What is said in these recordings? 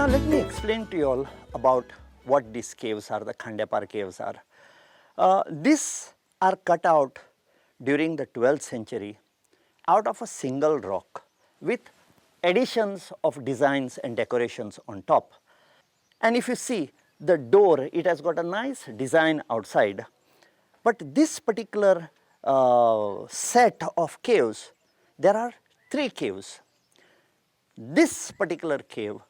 Now let me explain to you all about what these caves are, the Khandepar Caves are. These are cut out during the 12th century out of a single rock with additions of designs and decorations on top. And if you see the door, it has got a nice design outside. But this particular set of caves, there are 3 caves. This particular cave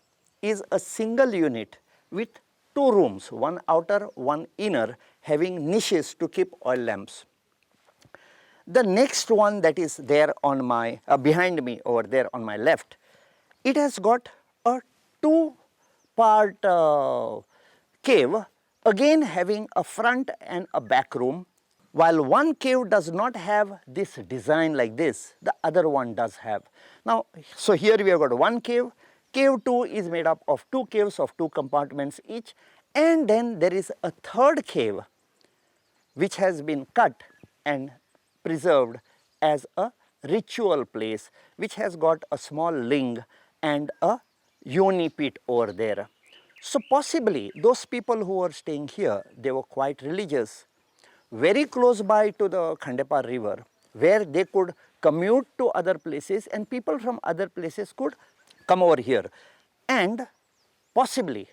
is a single unit with 2 rooms, one outer, one inner, having niches to keep oil lamps. The next one that is there on my behind me over there on my left, it has got a 2-part cave, again having a front and a back room. While one cave does not have this design like this, the other one does have. Now, so here we have got one cave. Cave 2 is made up of 2 caves of 2 compartments each, and then there is a third cave which has been cut and preserved as a ritual place, which has got a small ling and a yoni pit over there. So possibly those people who were staying here, they were quite religious, very close by to the Khandepar river, where they could commute to other places and people from other places could come over here. And possibly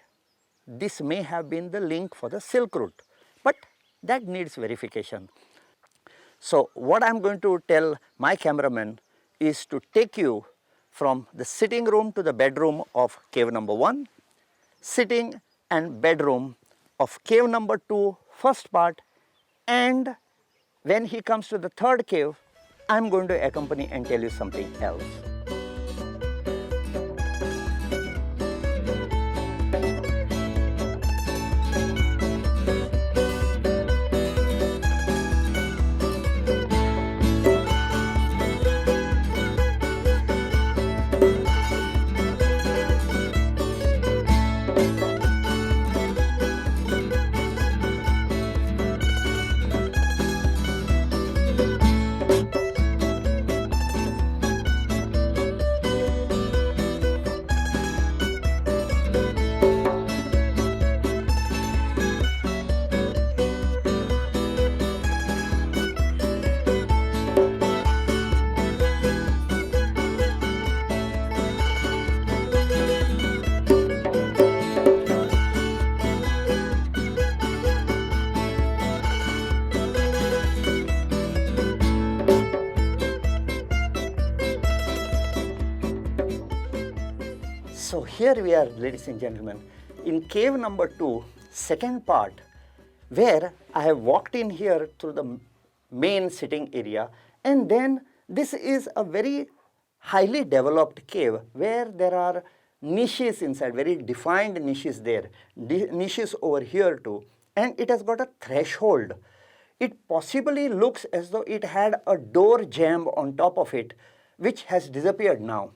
this may have been the link for the Silk Route, but that needs verification. So what I am going to tell my cameraman is to take you from the sitting room to the bedroom of cave number 1, sitting and bedroom of cave number 2, first part, and when he comes to the third cave, I am going to accompany and tell you something else. So here we are, ladies and gentlemen, in cave number 2, second part, where I have walked in here through the main sitting area, and then this is a very highly developed cave where there are niches inside, very defined niches there, niches over here too, and it has got a threshold. It possibly looks as though it had a door jamb on top of it, which has disappeared now.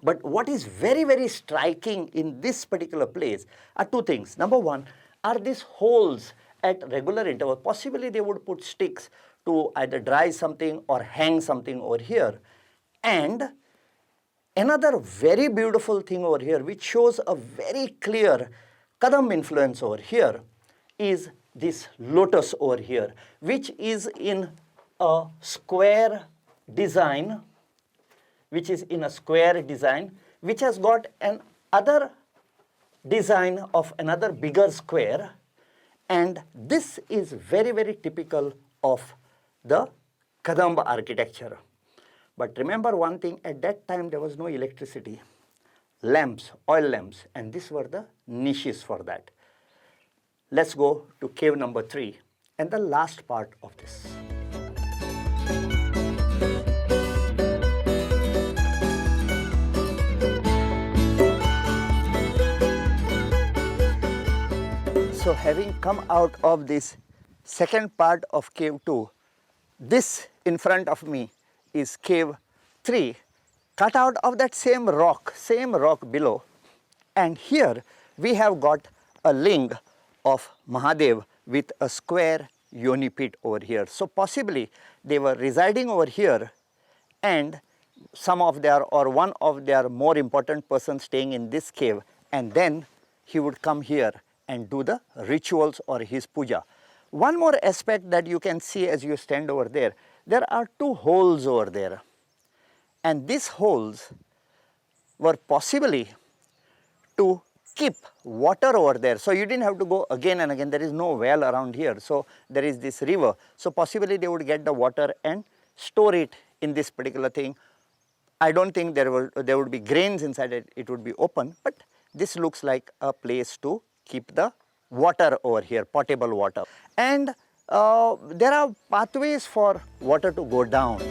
But what is very, very striking in this particular place are 2 things. Number 1, are these holes at regular intervals. Possibly they would put sticks to either dry something or hang something over here. And another very beautiful thing over here, which shows a very clear Kadam influence over here, is this lotus over here, which is in a square design, which has got an other design of another bigger square, and this is very, very typical of the Kadamba architecture. But remember one thing, at that time there was no electricity, lamps, oil lamps, and these were the niches for that. Let's go to cave number 3 and the last part of this. So having come out of this second part of cave 2, this in front of me is cave 3, cut out of that same rock below, and here we have got a ling of Mahadev with a square yoni pit over here. So possibly they were residing over here, and some of their or one of their more important persons staying in this cave and then he would come here and do the rituals or his puja. One more aspect that you can see as you stand over there, there are two holes over there, and these holes were possibly to keep water over there. So you didn't have to go again and again. There is no well around here. So there is this river. So possibly they would get the water and store it in this particular thing. I don't think there would be grains inside it. It would be open, but this looks like a place to keep the water over here, potable water. And there are pathways for water to go down.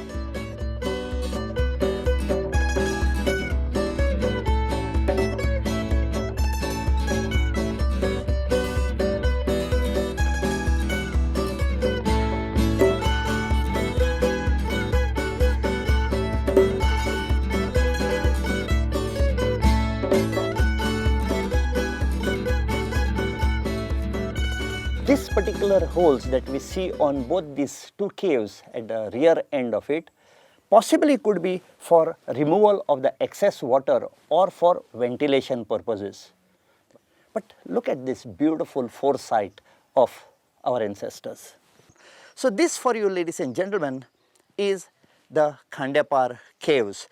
This particular holes that we see on both these two caves at the rear end of it possibly could be for removal of the excess water or for ventilation purposes. But look at this beautiful foresight of our ancestors. So this for you, ladies and gentlemen, is the Khandepar Caves.